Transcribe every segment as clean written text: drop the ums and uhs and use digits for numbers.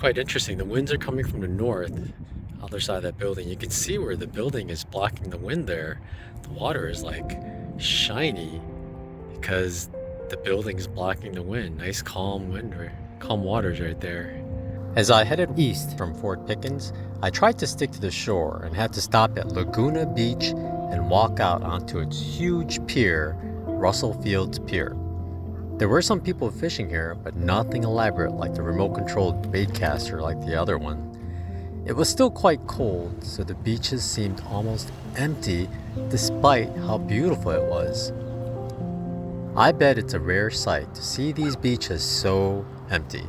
quite interesting. The winds are coming from the north, other side of that building. You can see where the building is blocking the wind there. The water is like shiny because the building is blocking the wind. Nice calm wind, calm waters right there. As I headed east from Fort Pickens, I tried to stick to the shore and had to stop at Laguna Beach and walk out onto its huge pier, Russell Fields Pier. There were some people fishing here, but nothing elaborate like the remote-controlled baitcaster like the other one. It was still quite cold, so the beaches seemed almost empty despite how beautiful it was. I bet it's a rare sight to see these beaches so empty.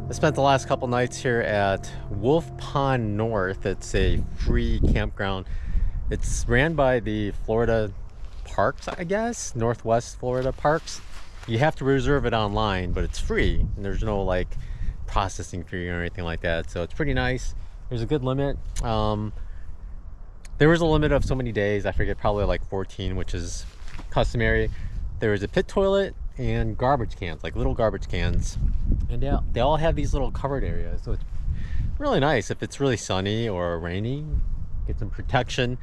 I spent the last couple nights here at Wolf Pond North. It's a free campground. It's ran by the Florida Parks, I guess, Northwest Florida Parks. You have to reserve it online, but it's free, and there's no like processing fee or anything like that. So it's pretty nice. There's a good limit. There was a limit of so many days. I forget, probably like 14, which is customary. There was a pit toilet and garbage cans, like little garbage cans, and they all have these little covered areas, so it's really nice if it's really sunny or rainy. Get some protection,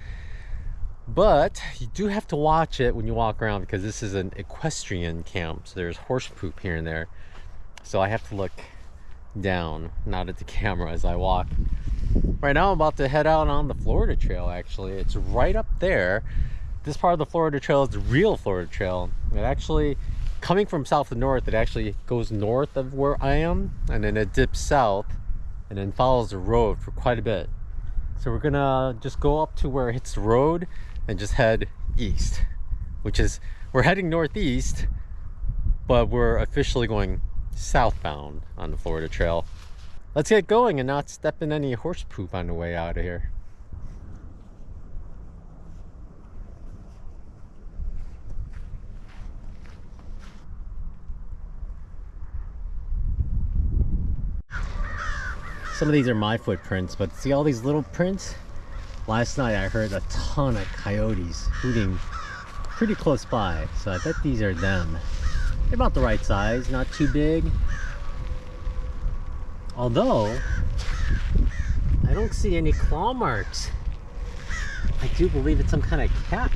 but you do have to watch it when you walk around because this is an equestrian camp, so there's horse poop here and there, so I have to look down, not at the camera, as I walk. Right now I'm about to head out on the Florida Trail. Actually, it's right up there. This part of the Florida Trail is the real Florida Trail. It actually, coming from south to north, it actually goes north of where I am, and then it dips south and then follows the road for quite a bit. So we're gonna just go up to where it hits the road and just head east, which is, we're heading northeast, but we're officially going southbound on the Florida Trail. Let's get going and not step in any horse poop on the way out of here. Some of these are my footprints, but see all these little prints? Last night I heard a ton of coyotes hooting pretty close by, so I bet these are them. They're about the right size, not too big. Although, I don't see any claw marks. I do believe it's some kind of cat.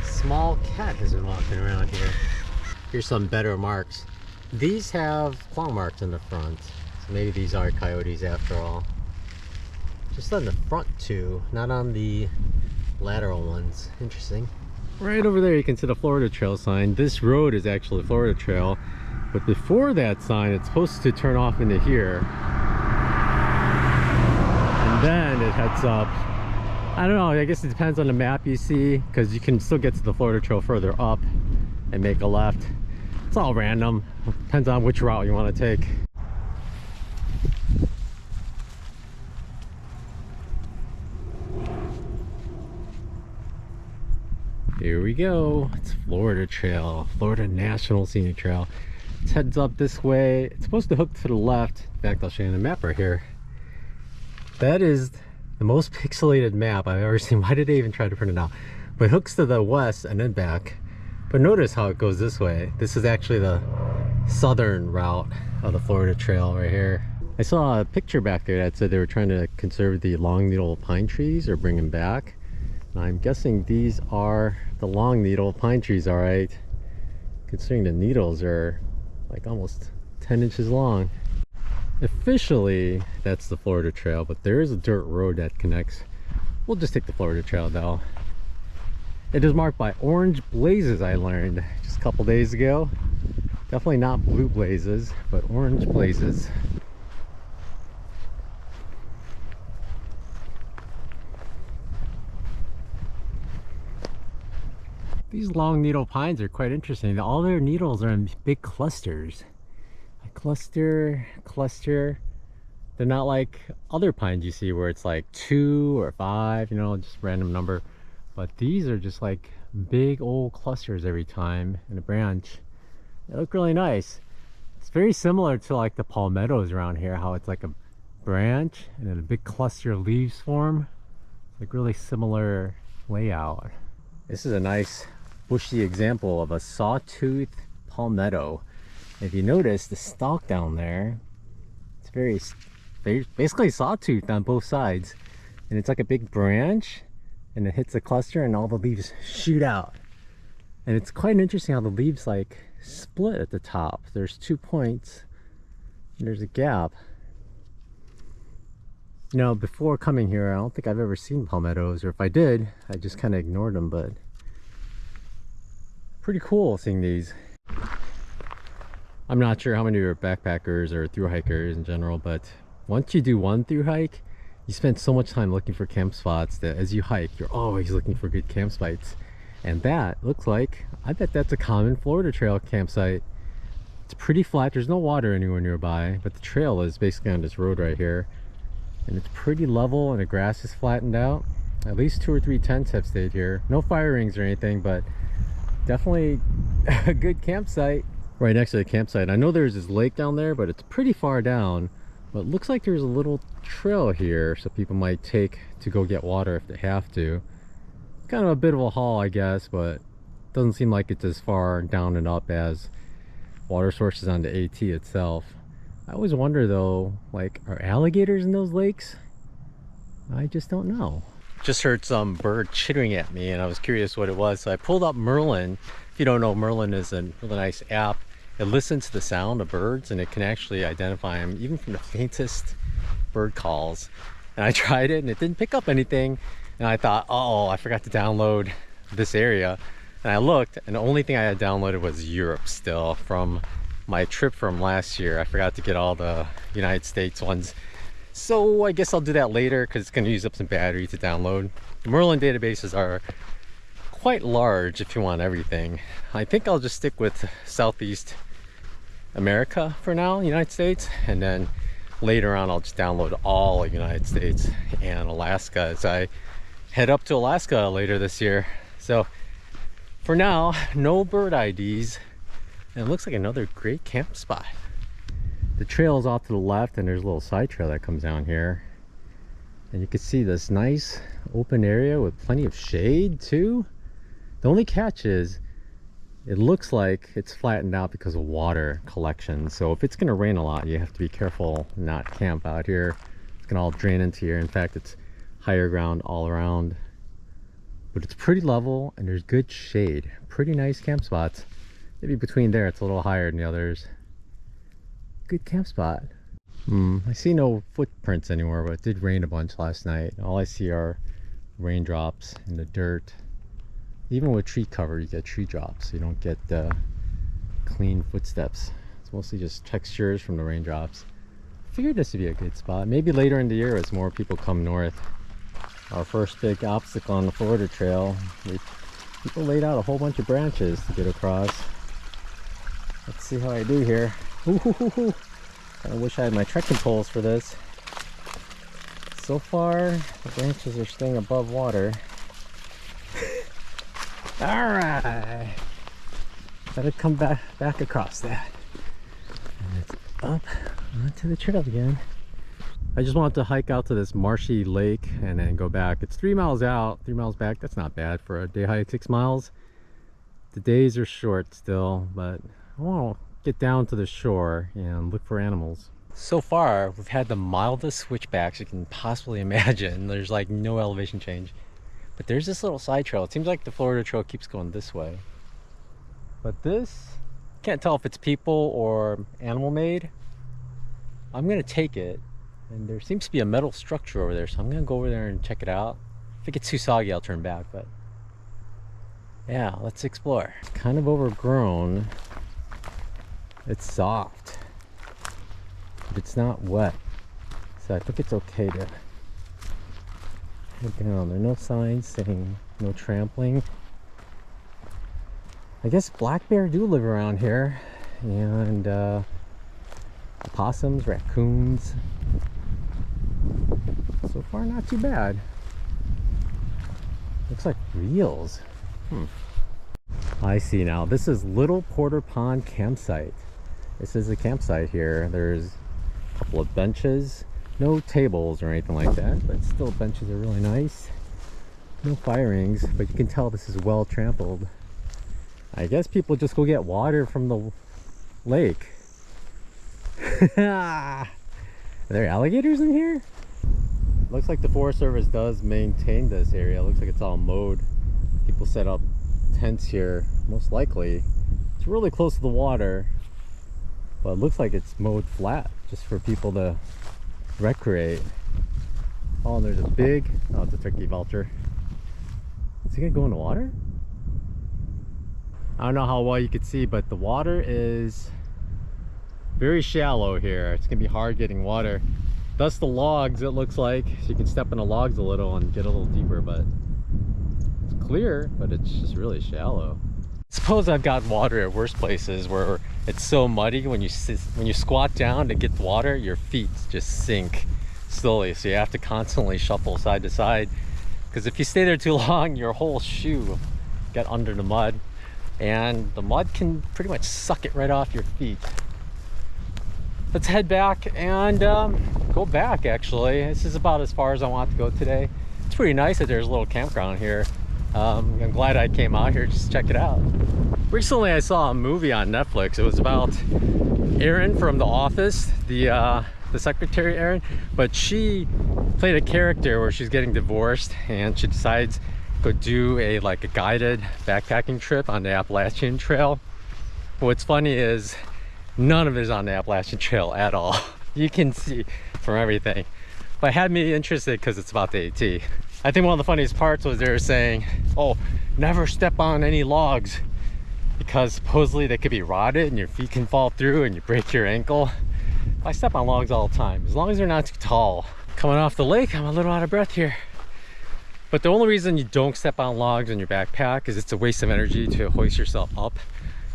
Small cat has been walking around here. Here's some better marks. These have claw marks in the front. So maybe these are coyotes after all. Just on the front too, not on the lateral ones. Interesting. Right over there you can see the Florida Trail sign. This road is actually Florida Trail, but before that sign it's supposed to turn off into here. And then it heads up. I don't know, I guess it depends on the map you see, because you can still get to the Florida Trail further up and make a left. It's all random. Depends on which route you want to take. Here we go. It's Florida Trail, Florida National Scenic Trail. It heads up this way. It's supposed to hook to the left. In fact, I'll show you the map right here. That is the most pixelated map I've ever seen. Why did they even try to print it out? But it hooks to the west and then back. But notice how it goes this way. This is actually the southern route of the Florida Trail right here. I saw a picture back there that said they were trying to conserve the long needle pine trees or bring them back. I'm guessing these are the long needle pine trees, all right, considering the needles are like almost 10 inches long. Officially, that's the Florida Trail, but there is a dirt road that connects. We'll just take the Florida Trail though. It is marked by orange blazes, I learned just a couple days ago. Definitely not blue blazes, but orange blazes. These long needle pines are quite interesting. All their needles are in big clusters. A cluster, cluster. They're not like other pines you see where it's like 2 or 5, you know, just random number. But these are just like big old clusters every time in a branch. They look really nice. It's very similar to like the palmettos around here, how it's like a branch and then a big cluster of leaves form. It's like really similar layout. This is a nice bushy example of a sawtooth palmetto. If you notice the stalk down there, it's very basically sawtooth on both sides, and it's like a big branch and it hits the cluster and all the leaves shoot out. And it's quite interesting how the leaves like split at the top. There's 2 points and there's a gap. You know, before coming here, I don't think I've ever seen palmettos, or if I did, I just kind of ignored them, but pretty cool seeing these. I'm not sure how many are backpackers or thru hikers in general, but once you do one thru hike, you spend so much time looking for camp spots that as you hike, you're always looking for good camp sites. And that looks like, I bet that's a common Florida trail campsite. It's pretty flat, there's no water anywhere nearby, but the trail is basically on this road right here. And it's pretty level and the grass is flattened out. At least 2 or 3 tents have stayed here. No fire rings or anything, but definitely a good campsite. Right next to the campsite, I know there's this lake down there, but it's pretty far down. But it looks like there's a little trail here, so people might take to go get water if they have to. It's kind of a bit of a haul, I guess, but doesn't seem like it's as far down and up as water sources on the AT itself. I always wonder though, like, are alligators in those lakes? I just don't know. Just heard some bird chittering at me and I was curious what it was, so I pulled up Merlin. If you don't know, Merlin is a really nice app. It listens to the sound of birds and it can actually identify them even from the faintest bird calls. And I tried it and it didn't pick up anything, and I thought, oh, I forgot to download this area. And I looked and the only thing I had downloaded was Europe still from my trip from last year. I forgot to get all the United States ones. So I guess I'll do that later because it's going to use up some battery to download. The Merlin databases are quite large if you want everything. I think I'll just stick with Southeast America for now, United States, and then later on I'll just download all of United States and Alaska as I head up to Alaska later this year. So for now, no bird IDs, and it looks like another great camp spot. The trail is off to the left and there's a little side trail that comes down here, and you can see this nice open area with plenty of shade too. The only catch is it looks like it's flattened out because of water collection, so if it's going to rain a lot you have to be careful not camp out here. It's going to all drain into here. In fact, it's higher ground all around, but it's pretty level and there's good shade. Pretty nice camp spots. Maybe between there it's a little higher than the others. Good camp spot. I see no footprints anymore, but it did rain a bunch last night. All I see are raindrops in the dirt. Even with tree cover you get tree drops, so you don't get clean footsteps. It's mostly just textures from the raindrops. I figured this would be a good spot. Maybe later in the year as more people come north. Our first big obstacle on the Florida Trail, people laid out a whole bunch of branches to get across. Let's see how I do here. Ooh, I wish I had my trekking poles for this. So far, the branches are staying above water. Alright, gotta come back across that, and it's up onto the trail again. I just wanted to hike out to this marshy lake and then go back. It's 3 miles out, 3 miles back. That's not bad for a day hike. 6 miles. The days are short still, but I want to get down to the shore and look for animals. So far we've had the mildest switchbacks you can possibly imagine. There's like no elevation change. But there's this little side trail. It seems like the Florida Trail keeps going this way. But this, can't tell if it's people or animal made. I'm gonna take it. And there seems to be a metal structure over there, so I'm gonna go over there and check it out. If it gets too soggy, I'll turn back, but Yeah, let's explore. It's kind of overgrown. It's soft, but it's not wet. So I think it's okay to head down. There are no signs saying no trampling. I guess black bear do live around here, and opossums, raccoons. So far, not too bad. Looks like reels. I see now. This is Little Porter Pond Campsite. This is a campsite here. There's a couple of benches. No tables or anything like that, but still benches are really nice. No firings, but you can tell this is well trampled. I guess people just go get water from the lake. Are there alligators in here? Looks like the Forest Service does maintain this area. Looks like it's all mowed. People set up tents here, most likely. It's really close to the water, but it looks like it's mowed flat just for people to recreate. Oh, and there's a big, oh, it's a turkey vulture. Is he gonna go in the water? I don't know how well you could see, but the water is very shallow here. It's gonna be hard getting water. Thus the logs, it looks like. So you can step in the logs a little and get a little deeper, but it's clear, but it's just really shallow. Suppose I've got water at worse places where it's so muddy when you squat down to get the water, your feet just sink slowly. So you have to constantly shuffle side to side, because if you stay there too long, your whole shoe get under the mud, and the mud can pretty much suck it right off your feet. Let's head back and go back. Actually, this is about as far as I want to go today. It's pretty nice that there's a little campground here. I'm glad I came out here just to check it out. Recently I saw a movie on Netflix. It was about Erin from The Office, the secretary Erin, but she played a character where she's getting divorced and she decides to go do a guided backpacking trip on the Appalachian Trail. But what's funny is none of it is on the Appalachian Trail at all. You can see from everything, but it had me interested because it's about the AT. I think one of the funniest parts was they were saying, oh, never step on any logs because supposedly they could be rotted and your feet can fall through and you break your ankle. I step on logs all the time, as long as they're not too tall. Coming off the lake, I'm a little out of breath here. But the only reason you don't step on logs in your backpack is it's a waste of energy to hoist yourself up.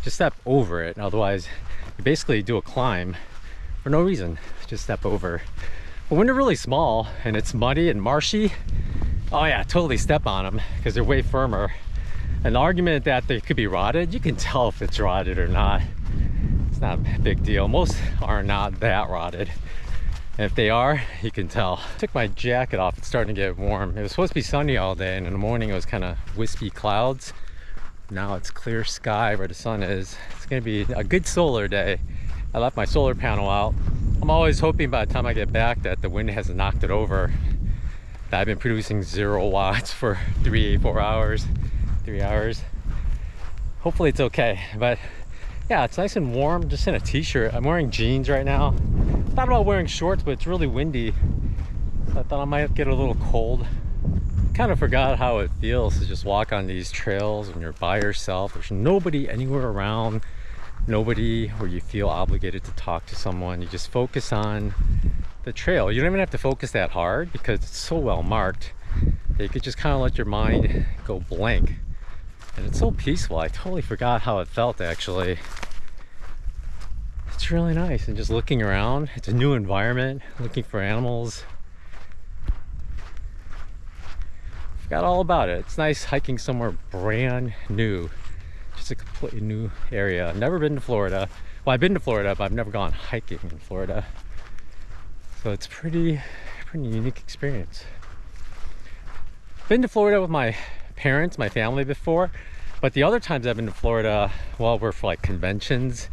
Just step over it, otherwise you basically do a climb for no reason. Just step over. But when they're really small and it's muddy and marshy, oh yeah, totally step on them because they're way firmer. And the argument that they could be rotted, you can tell if it's rotted or not. It's not a big deal. Most are not that rotted. And if they are, you can tell. I took my jacket off. It's starting to get warm. It was supposed to be sunny all day, and in the morning it was kind of wispy clouds. Now it's clear sky where the sun is. It's gonna be a good solar day. I left my solar panel out. I'm always hoping by the time I get back that the wind hasn't knocked it over. That I've been producing 0 watts for 3 hours. Hopefully it's okay, but yeah, it's nice and warm. Just in a t-shirt. I'm wearing jeans right now. Thought about wearing shorts, but it's really windy, so I thought I might get a little cold. Kind of forgot how it feels to just walk on these trails when you're by yourself. There's nobody anywhere around, nobody where you feel obligated to talk to someone. You just focus on the trail. You don't even have to focus that hard because it's so well marked that you could just kind of let your mind go blank. And it's so peaceful. I totally forgot how it felt actually. It's really nice, and just looking around, it's a new environment, looking for animals. Forgot all about it. It's nice hiking somewhere brand new. Just a completely new area. I've never been to Florida. Well, I've been to Florida, but I've never gone hiking in Florida. So it's pretty unique experience. Been to Florida with my parents, my family before, but the other times I've been to Florida, well, were for conventions.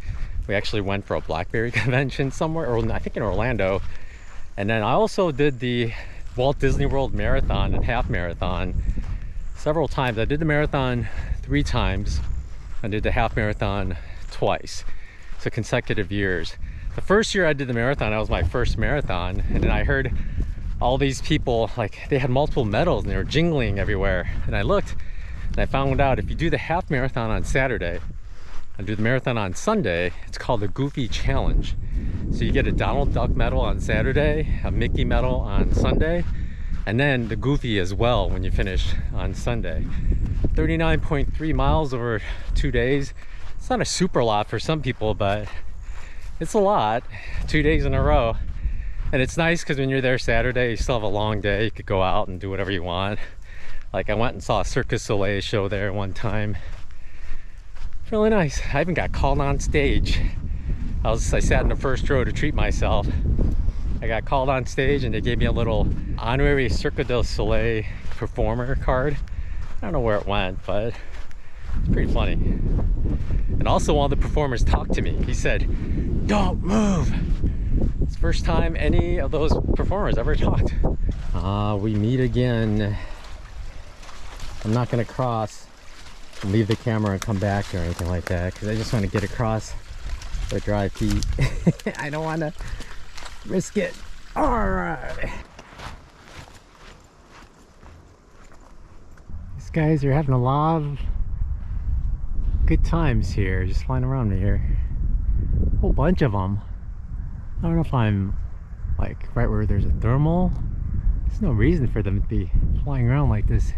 We actually went for a blackberry convention somewhere, or I think in Orlando. And then I also did the Walt Disney World Marathon and half marathon several times. I did the marathon 3 times. I did the half marathon twice, so consecutive years. The first year I did the marathon, that was my first marathon, and then I heard all these people, they had multiple medals and they were jingling everywhere. And I looked, And I found out if you do the half marathon on Saturday and do the marathon on Sunday, it's called the Goofy Challenge. So you get a Donald Duck medal on Saturday, a Mickey medal on Sunday, and then the Goofy as well when you finish on Sunday. 39.3 miles over 2 days. It's not a super lot for some people, but it's a lot. 2 days in a row. And it's nice because when you're there Saturday, you still have a long day. You could go out and do whatever you want. Like I went and saw a Cirque du Soleil show there one time. Really nice. I even got called on stage. I sat in the first row to treat myself. I got called on stage and they gave me a little honorary Cirque du Soleil performer card. I don't know where it went, but it's pretty funny. And also one of the performers talked to me. He said, "Don't move." It's the first time any of those performers ever talked. We meet again. I'm not gonna cross and leave the camera and come back or anything like that because I just want to get across the dry feet. I don't want to risk it. All right. These guys are having a lot of good times here, just flying around me here. A whole bunch of them. I don't know if I'm like right where there's a thermal. There's no reason for them to be flying around like this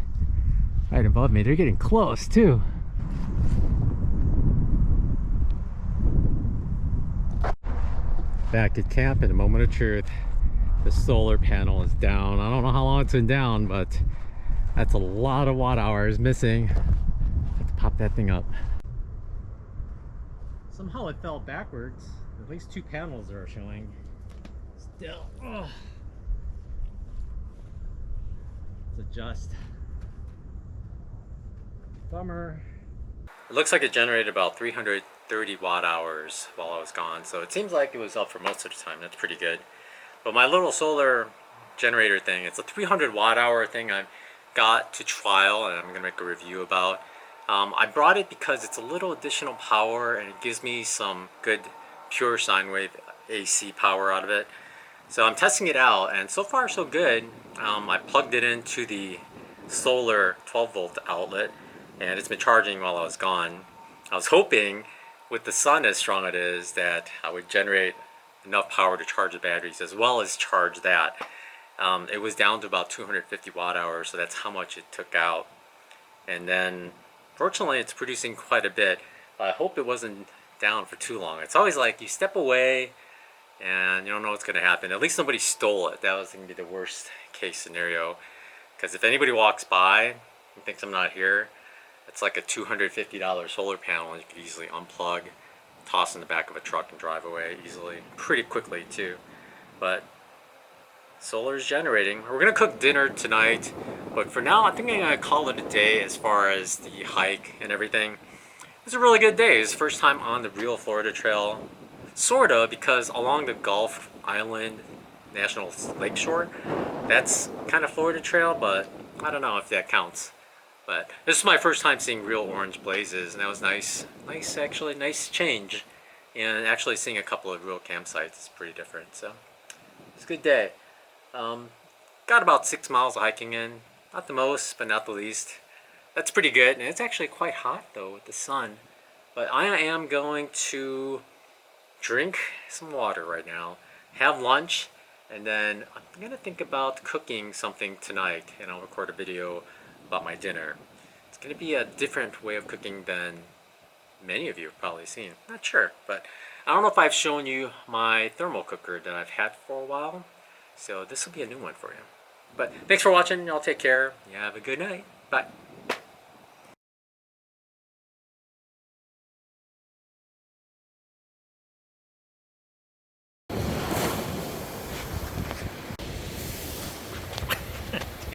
right above me. They're getting close too. Back at camp in a moment of truth. The solar panel is down. I don't know how long it's been down, but that's a lot of watt hours missing. Let's pop that thing up. Somehow it fell backwards. At least 2 panels are showing. Still. Ugh. Let's adjust. Bummer. It looks like it generated about 330 watt hours while I was gone, so it seems like it was up for most of the time. That's pretty good. But my little solar generator thing, it's a 300 watt hour thing I got to trial and I'm going to make a review about. I brought it because it's a little additional power and it gives me some good pure sine wave AC power out of it. So I'm testing it out and so far so good. I plugged it into the solar 12 volt outlet and it's been charging while I was gone. I was hoping with the sun as strong as it is that I would generate enough power to charge the batteries as well as charge that. It was down to about 250 watt hours, so that's how much it took out. And then fortunately it's producing quite a bit. I hope it wasn't down for too long. It's always like you step away and you don't know what's going to happen. At least somebody stole it. That was going to be the worst case scenario, because if anybody walks by and thinks I'm not here, it's like a $250 solar panel and you could easily unplug, toss in the back of a truck and drive away easily, pretty quickly too. But solar is generating. We're gonna cook dinner tonight, but for now I think I'm gonna call it a day as far as the hike and everything. It's a really good day. It's the first time on the real Florida Trail, sorta, because along the Gulf Island National Lakeshore, that's kind of Florida Trail, but I don't know if that counts. But this is my first time seeing real orange blazes, and that was nice. Actually, nice change. And actually seeing a couple of real campsites is pretty different, so it's a good day. Got about 6 miles of hiking in. Not the most, but not the least. That's pretty good, and it's actually quite hot though with the sun. But I am going to drink some water right now, have lunch, and then I'm gonna think about cooking something tonight, and I'll record a video about my dinner. It's going to be a different way of cooking than many of you have probably seen. Not sure, but I don't know if I've shown you my thermal cooker that I've had for a while, so this will be a new one for you. But thanks for watching. Y'all take care. You have a good night. Bye.